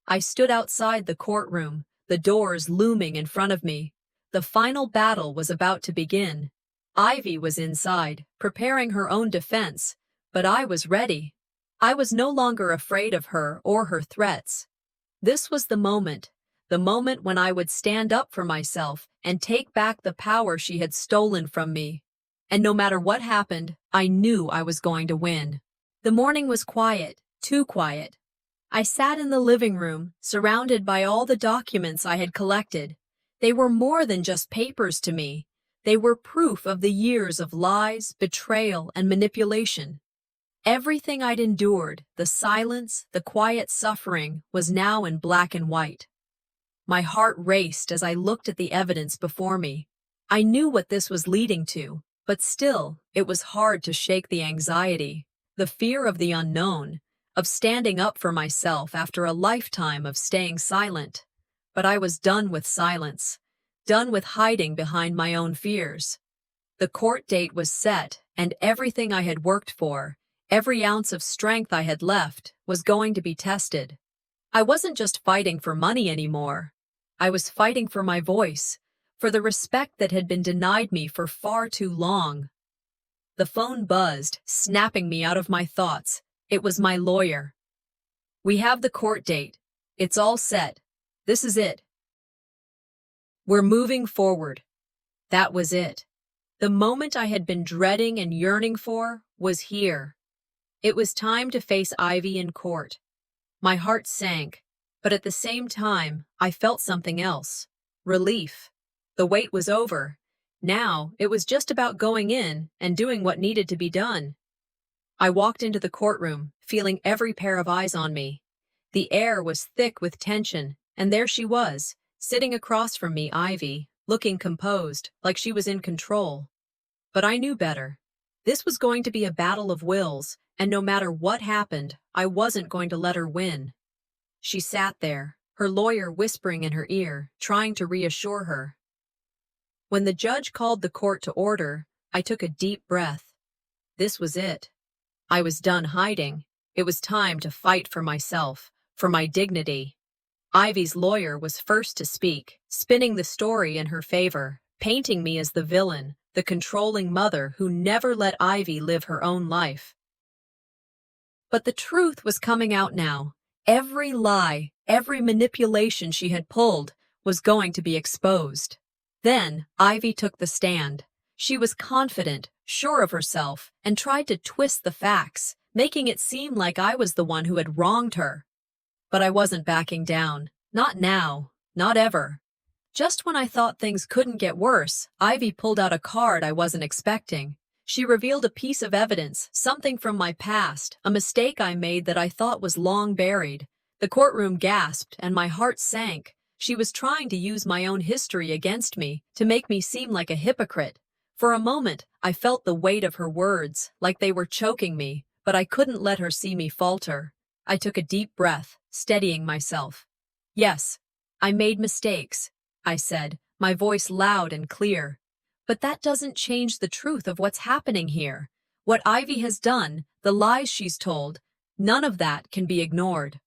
I stood outside the courtroom, the doors looming in front of me. The final battle was about to begin. Ivy was inside, preparing her own defense, but I was ready. I was no longer afraid of her or her threats. This was the moment when I would stand up for myself and take back the power she had stolen from me. And no matter what happened, I knew I was going to win. The morning was quiet, too quiet. I sat in the living room, surrounded by all the documents I had collected. They were more than just papers to me. They were proof of the years of lies, betrayal, and manipulation. Everything I'd endured, the silence, the quiet suffering, was now in black and white. My heart raced as I looked at the evidence before me. I knew what this was leading to, but still, it was hard to shake the anxiety, the fear of the unknown, of standing up for myself after a lifetime of staying silent. But I was done with silence. done with hiding behind my own fears. The court date was set, and everything I had worked for, every ounce of strength I had left, was going to be tested. I wasn't just fighting for money anymore. I was fighting for my voice, for the respect that had been denied me for far too long. The phone buzzed, snapping me out of my thoughts. It was my lawyer. "We have the court date. It's all set. This is it. We're moving forward." That was it. The moment I had been dreading and yearning for was here. It was time to face Ivy in court. My heart sank, but at the same time, I felt something else. Relief. The wait was over. Now, it was just about going in and doing what needed to be done. I walked into the courtroom, feeling every pair of eyes on me. The air was thick with tension, and there she was, sitting across from me, Ivy, looking composed, like she was in control. But I knew better. This was going to be a battle of wills, and no matter what happened, I wasn't going to let her win. She sat there, her lawyer whispering in her ear, trying to reassure her. When the judge called the court to order, I took a deep breath. This was it. I was done hiding. It was time to fight for myself, for my dignity. Ivy's lawyer was first to speak, spinning the story in her favor, painting me as the villain, the controlling mother who never let Ivy live her own life. But the truth was coming out now. Every lie, every manipulation she had pulled was going to be exposed. Then, Ivy took the stand. She was confident, sure of herself, and tried to twist the facts, making it seem like I was the one who had wronged her. But I wasn't backing down. Not now. Not ever. Just when I thought things couldn't get worse, Ivy pulled out a card I wasn't expecting. She revealed a piece of evidence, something from my past, a mistake I made that I thought was long buried. The courtroom gasped, and my heart sank. She was trying to use my own history against me, to make me seem like a hypocrite. For a moment, I felt the weight of her words, like they were choking me, but I couldn't let her see me falter. I took a deep breath, steadying myself. "Yes, I made mistakes," I said, my voice loud and clear. "But that doesn't change the truth of what's happening here. What Ivy has done, the lies she's told, none of that can be ignored."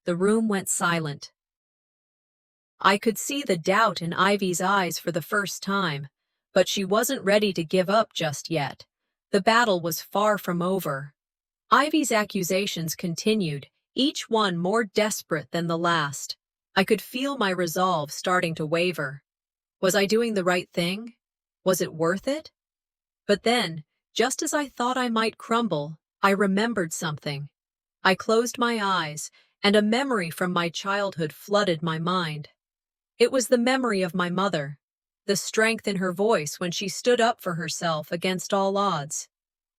The room went silent. I could see the doubt in Ivy's eyes for the first time, but she wasn't ready to give up just yet. The battle was far from over. Ivy's accusations continued, each one more desperate than the last. I could feel my resolve starting to waver. Was I doing the right thing? Was it worth it? But then, just as I thought I might crumble, I remembered something. I closed my eyes, and a memory from my childhood flooded my mind. It was the memory of my mother, the strength in her voice when she stood up for herself against all odds.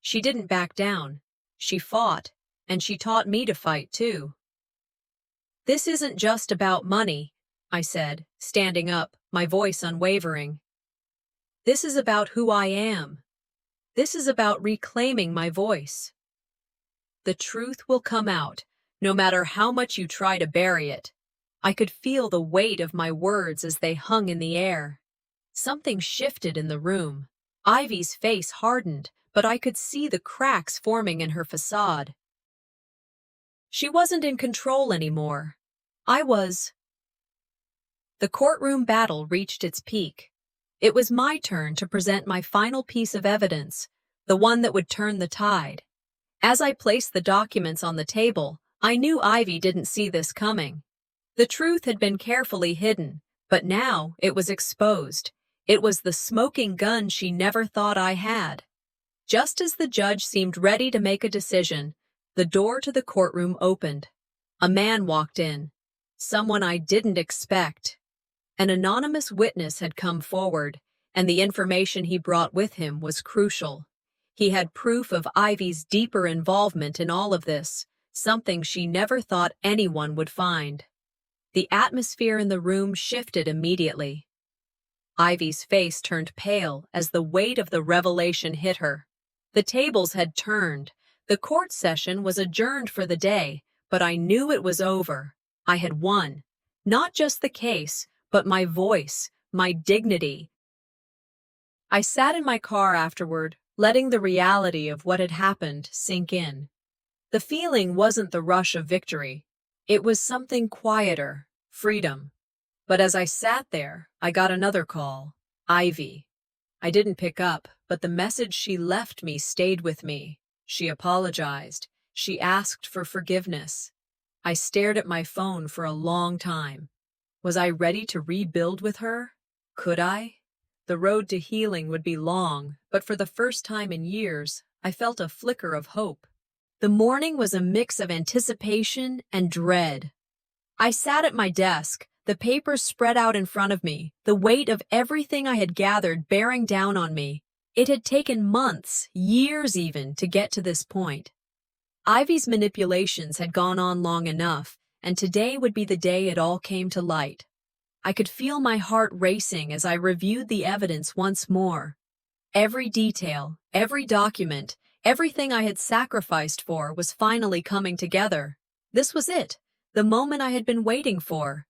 She didn't back down. She fought, and she taught me to fight too. "This isn't just about money," I said, standing up, my voice unwavering. "This is about who I am. This is about reclaiming my voice. The truth will come out, no matter how much you try to bury it." I could feel the weight of my words as they hung in the air. Something shifted in the room. Ivy's face hardened, but I could see the cracks forming in her facade. She wasn't in control anymore. I was. The courtroom battle reached its peak. It was my turn to present my final piece of evidence, the one that would turn the tide. As I placed the documents on the table, I knew Ivy didn't see this coming. The truth had been carefully hidden, but now it was exposed. It was the smoking gun she never thought I had. Just as the judge seemed ready to make a decision, the door to the courtroom opened. A man walked in. Someone I didn't expect. An anonymous witness had come forward, and the information he brought with him was crucial. He had proof of Ivy's deeper involvement in all of this, something she never thought anyone would find. The atmosphere in the room shifted immediately. Ivy's face turned pale as the weight of the revelation hit her. The tables had turned. The court session was adjourned for the day, but I knew it was over. I had won. Not just the case, but my voice, my dignity. I sat in my car afterward, letting the reality of what had happened sink in. The feeling wasn't the rush of victory. It was something quieter, freedom. But as I sat there, I got another call. Ivy. I didn't pick up, but the message she left me stayed with me. She apologized. She asked for forgiveness. I stared at my phone for a long time. Was I ready to rebuild with her? Could I? The road to healing would be long, but for the first time in years, I felt a flicker of hope. The morning was a mix of anticipation and dread. I sat at my desk, the papers spread out in front of me, the weight of everything I had gathered bearing down on me. It had taken months, years even, to get to this point. Ivy's manipulations had gone on long enough, and today would be the day it all came to light. I could feel my heart racing as I reviewed the evidence once more. Every detail, every document, everything I had sacrificed for was finally coming together. This was it, the moment I had been waiting for.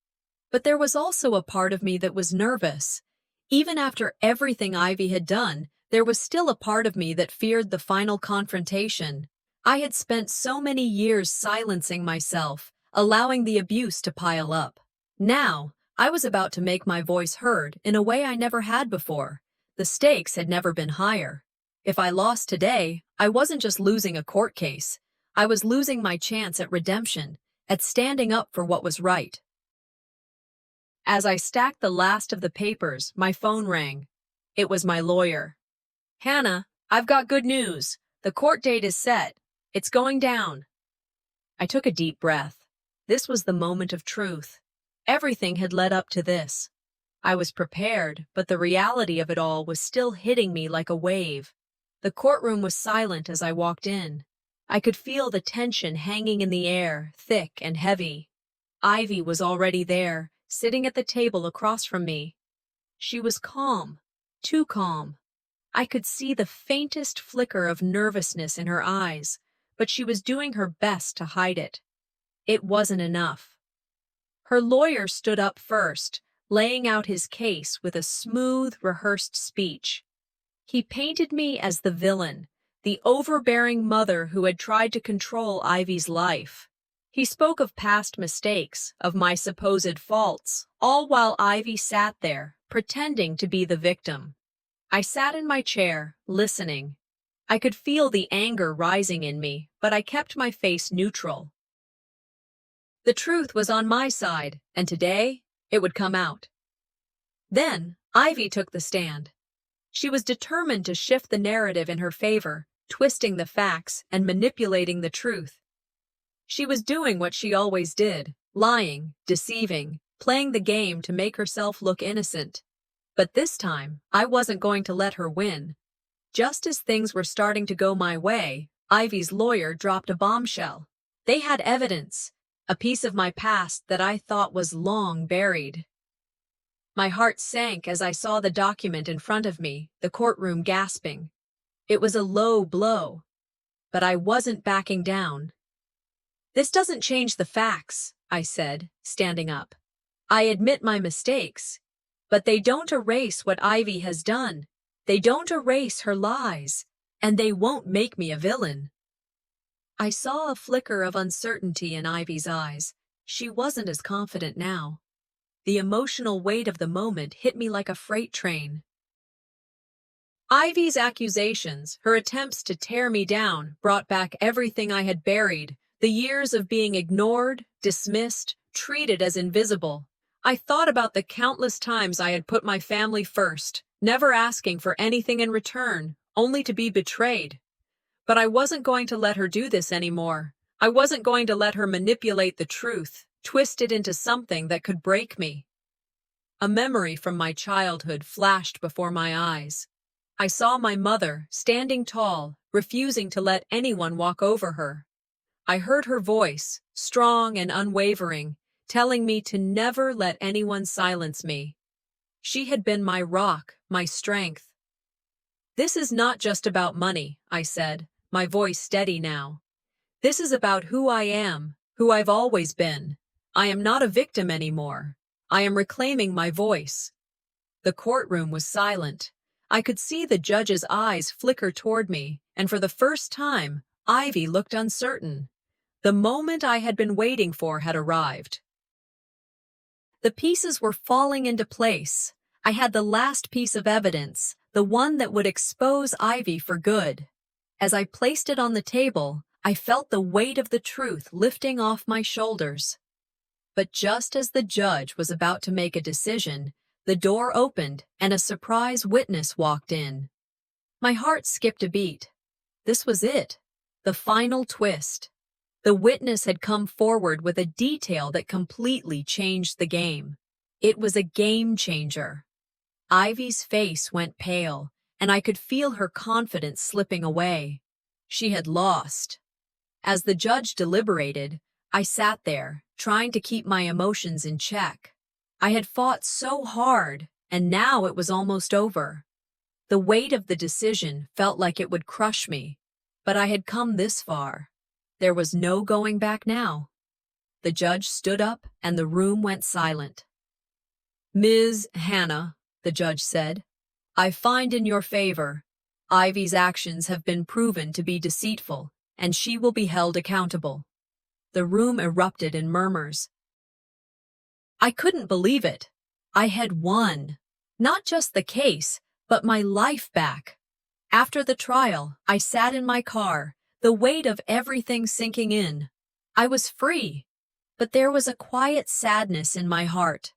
But there was also a part of me that was nervous. Even after everything Ivy had done, there was still a part of me that feared the final confrontation. I had spent so many years silencing myself, allowing the abuse to pile up. Now, I was about to make my voice heard in a way I never had before. The stakes had never been higher. If I lost today, I wasn't just losing a court case. I was losing my chance at redemption, at standing up for what was right. As I stacked the last of the papers, my phone rang. It was my lawyer. "Hannah, I've got good news. The court date is set. It's going down." I took a deep breath. This was the moment of truth. Everything had led up to this. I was prepared, but the reality of it all was still hitting me like a wave. The courtroom was silent as I walked in. I could feel the tension hanging in the air, thick and heavy. Ivy was already there, sitting at the table across from me. She was calm, too calm. I could see the faintest flicker of nervousness in her eyes, but she was doing her best to hide it. It wasn't enough. Her lawyer stood up first, laying out his case with a smooth, rehearsed speech. He painted me as the villain, the overbearing mother who had tried to control Ivy's life. He spoke of past mistakes, of my supposed faults, all while Ivy sat there, pretending to be the victim. I sat in my chair, listening. I could feel the anger rising in me, but I kept my face neutral. The truth was on my side, and today, it would come out. Then, Ivy took the stand. She was determined to shift the narrative in her favor, twisting the facts and manipulating the truth. She was doing what she always did, lying, deceiving, playing the game to make herself look innocent. But this time, I wasn't going to let her win. Just as things were starting to go my way, Ivy's lawyer dropped a bombshell. They had evidence, a piece of my past that I thought was long buried. My heart sank as I saw the document in front of me, the courtroom gasping. It was a low blow, but I wasn't backing down. "This doesn't change the facts," I said, standing up. "I admit my mistakes, but they don't erase what Ivy has done. They don't erase her lies, and they won't make me a villain." I saw a flicker of uncertainty in Ivy's eyes. She wasn't as confident now. The emotional weight of the moment hit me like a freight train. Ivy's accusations, her attempts to tear me down, brought back everything I had buried, the years of being ignored, dismissed, treated as invisible. I thought about the countless times I had put my family first, never asking for anything in return, only to be betrayed. But I wasn't going to let her do this anymore. I wasn't going to let her manipulate the truth, twist it into something that could break me. A memory from my childhood flashed before my eyes. I saw my mother, standing tall, refusing to let anyone walk over her. I heard her voice, strong and unwavering, telling me to never let anyone silence me. She had been my rock, my strength. "This is not just about money," I said, my voice steady now. "This is about who I am, who I've always been. I am not a victim anymore. I am reclaiming my voice." The courtroom was silent. I could see the judge's eyes flicker toward me, and for the first time, Ivy looked uncertain. The moment I had been waiting for had arrived. The pieces were falling into place. I had the last piece of evidence, the one that would expose Ivy for good. As I placed it on the table, I felt the weight of the truth lifting off my shoulders. But just as the judge was about to make a decision, the door opened and a surprise witness walked in. My heart skipped a beat. This was it, the final twist. The witness had come forward with a detail that completely changed the game. It was a game changer. Ivy's face went pale, and I could feel her confidence slipping away. She had lost. As the judge deliberated, I sat there, trying to keep my emotions in check. I had fought so hard, and now it was almost over. The weight of the decision felt like it would crush me, but I had come this far. There was no going back now. The judge stood up, and the room went silent. "Ms. Hannah," the judge said, "I find in your favor. Ivy's actions have been proven to be deceitful, and she will be held accountable." The room erupted in murmurs. I couldn't believe it. I had won. Not just the case, but my life back. After the trial, I sat in my car, the weight of everything sinking in. I was free, but there was a quiet sadness in my heart.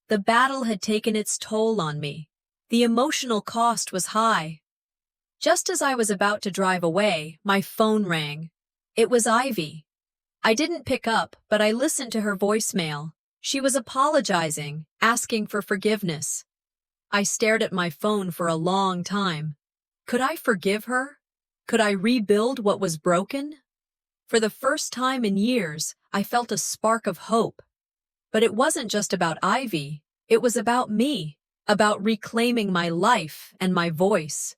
The battle had taken its toll on me. The emotional cost was high. Just as I was about to drive away, my phone rang. It was Ivy. I didn't pick up, but I listened to her voicemail. She was apologizing, asking for forgiveness. I stared at my phone for a long time. Could I forgive her? Could I rebuild what was broken? For the first time in years, I felt a spark of hope. But it wasn't just about Ivy. It was about me, about reclaiming my life and my voice.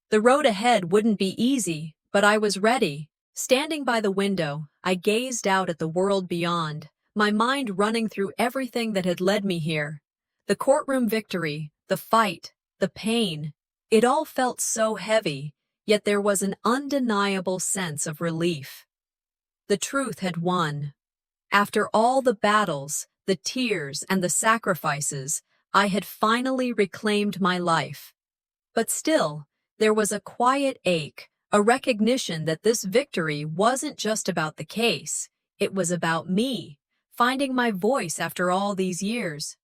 The road ahead wouldn't be easy, but I was ready. Standing by the window, I gazed out at the world beyond, my mind running through everything that had led me here. The courtroom victory, the fight, the pain. It all felt so heavy, yet there was an undeniable sense of relief. The truth had won. After all the battles, the tears, and the sacrifices, I had finally reclaimed my life. But still, there was a quiet ache, a recognition that this victory wasn't just about the case, it was about me, finding my voice after all these years.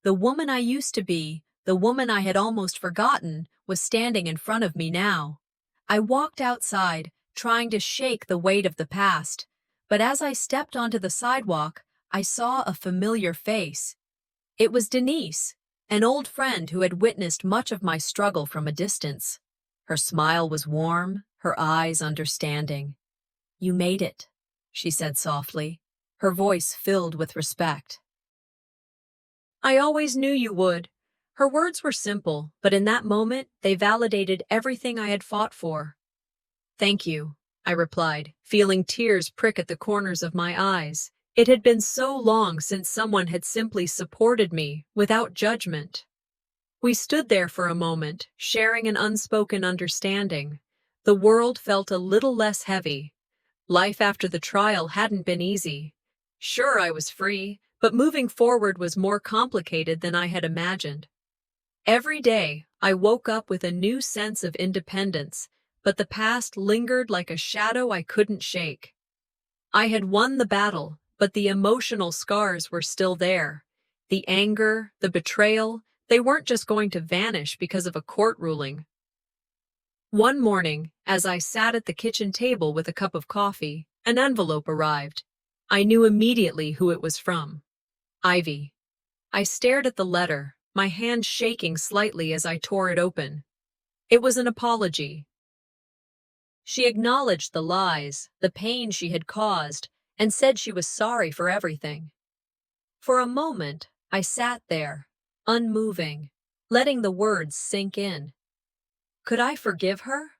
The woman I used to be, the woman I had almost forgotten, was standing in front of me now. I walked outside, trying to shake the weight of the past, but as I stepped onto the sidewalk, I saw a familiar face. It was Denise, an old friend who had witnessed much of my struggle from a distance. Her smile was warm, her eyes understanding. "You made it," she said softly, her voice filled with respect. "I always knew you would." Her words were simple, but in that moment, they validated everything I had fought for. "Thank you," I replied, feeling tears prick at the corners of my eyes. It had been so long since someone had simply supported me, without judgment. We stood there for a moment, sharing an unspoken understanding. The world felt a little less heavy. Life after the trial hadn't been easy. Sure, I was free, but moving forward was more complicated than I had imagined. Every day, I woke up with a new sense of independence, but the past lingered like a shadow I couldn't shake. I had won the battle, but the emotional scars were still there. The anger, the betrayal, they weren't just going to vanish because of a court ruling. One morning, as I sat at the kitchen table with a cup of coffee, an envelope arrived. I knew immediately who it was from. Ivy. I stared at the letter, my hand shaking slightly as I tore it open. It was an apology. She acknowledged the lies, the pain she had caused, and said she was sorry for everything. For a moment, I sat there, unmoving, letting the words sink in. Could I forgive her?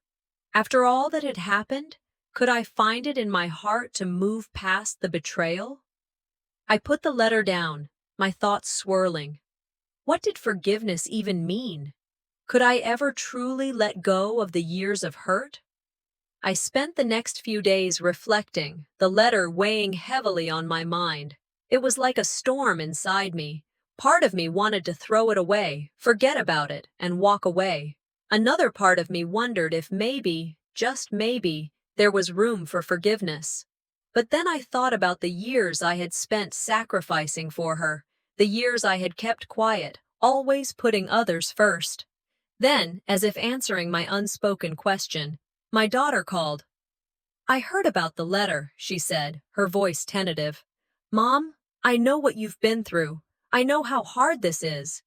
After all that had happened, could I find it in my heart to move past the betrayal? I put the letter down, my thoughts swirling. What did forgiveness even mean? Could I ever truly let go of the years of hurt? I spent the next few days reflecting, the letter weighing heavily on my mind. It was like a storm inside me. Part of me wanted to throw it away, forget about it, and walk away. Another part of me wondered if maybe, just maybe, there was room for forgiveness. But then I thought about the years I had spent sacrificing for her, the years I had kept quiet, always putting others first. Then, as if answering my unspoken question, my daughter called. "I heard about the letter," she said, her voice tentative. "Mom, I know what you've been through. I know how hard this is.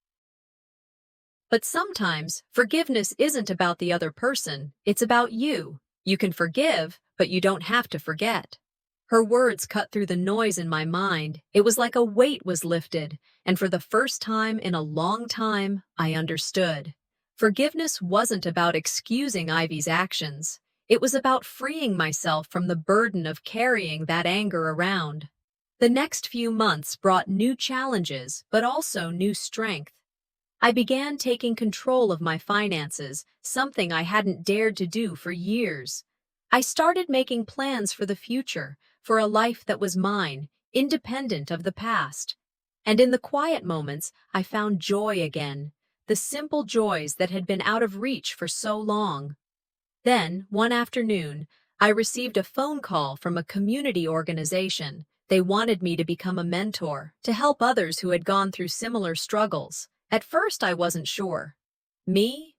But sometimes, forgiveness isn't about the other person, it's about you. You can forgive, but you don't have to forget." Her words cut through the noise in my mind. It was like a weight was lifted, and for the first time in a long time, I understood. Forgiveness wasn't about excusing Ivy's actions. It was about freeing myself from the burden of carrying that anger around. The next few months brought new challenges, but also new strength. I began taking control of my finances, something I hadn't dared to do for years. I started making plans for the future, for a life that was mine, independent of the past. And in the quiet moments, I found joy again, the simple joys that had been out of reach for so long. Then, one afternoon, I received a phone call from a community organization. They wanted me to become a mentor, to help others who had gone through similar struggles. At first, I wasn't sure. Me?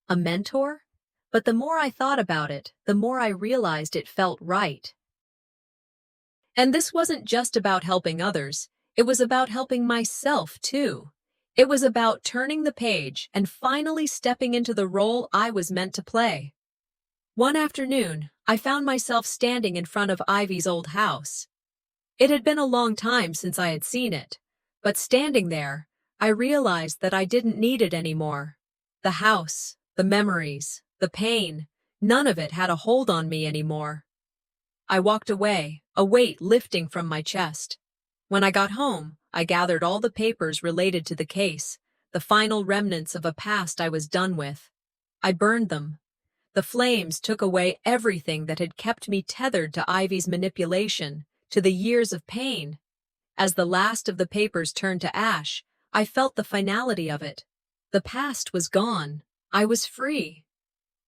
A mentor? But the more I thought about it, the more I realized it felt right. And this wasn't just about helping others. It was about helping myself, too. It was about turning the page and finally stepping into the role I was meant to play. One afternoon, I found myself standing in front of Ivy's old house. It had been a long time since I had seen it, but standing there, I realized that I didn't need it anymore. The house, the memories, the pain, none of it had a hold on me anymore. I walked away, a weight lifting from my chest. When I got home, I gathered all the papers related to the case, the final remnants of a past I was done with. I burned them. The flames took away everything that had kept me tethered to Ivy's manipulation, to the years of pain. As the last of the papers turned to ash, I felt the finality of it. The past was gone. I was free.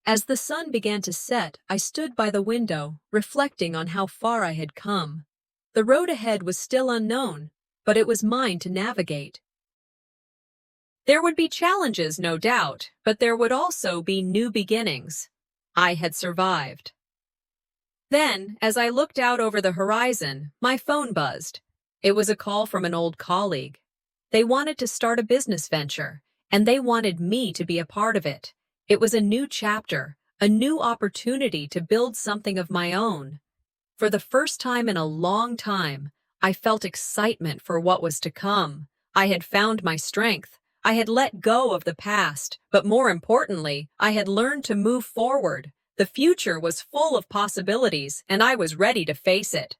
As the sun began to set, I stood by the window, reflecting on how far I had come. The road ahead was still unknown, but it was mine to navigate. There would be challenges, no doubt, but there would also be new beginnings. I had survived. Then, as I looked out over the horizon, my phone buzzed. It was a call from an old colleague. They wanted to start a business venture, and they wanted me to be a part of it. It was a new chapter, a new opportunity to build something of my own. For the first time in a long time, I felt excitement for what was to come. I had found my strength. I had let go of the past, but more importantly, I had learned to move forward. The future was full of possibilities, and I was ready to face it.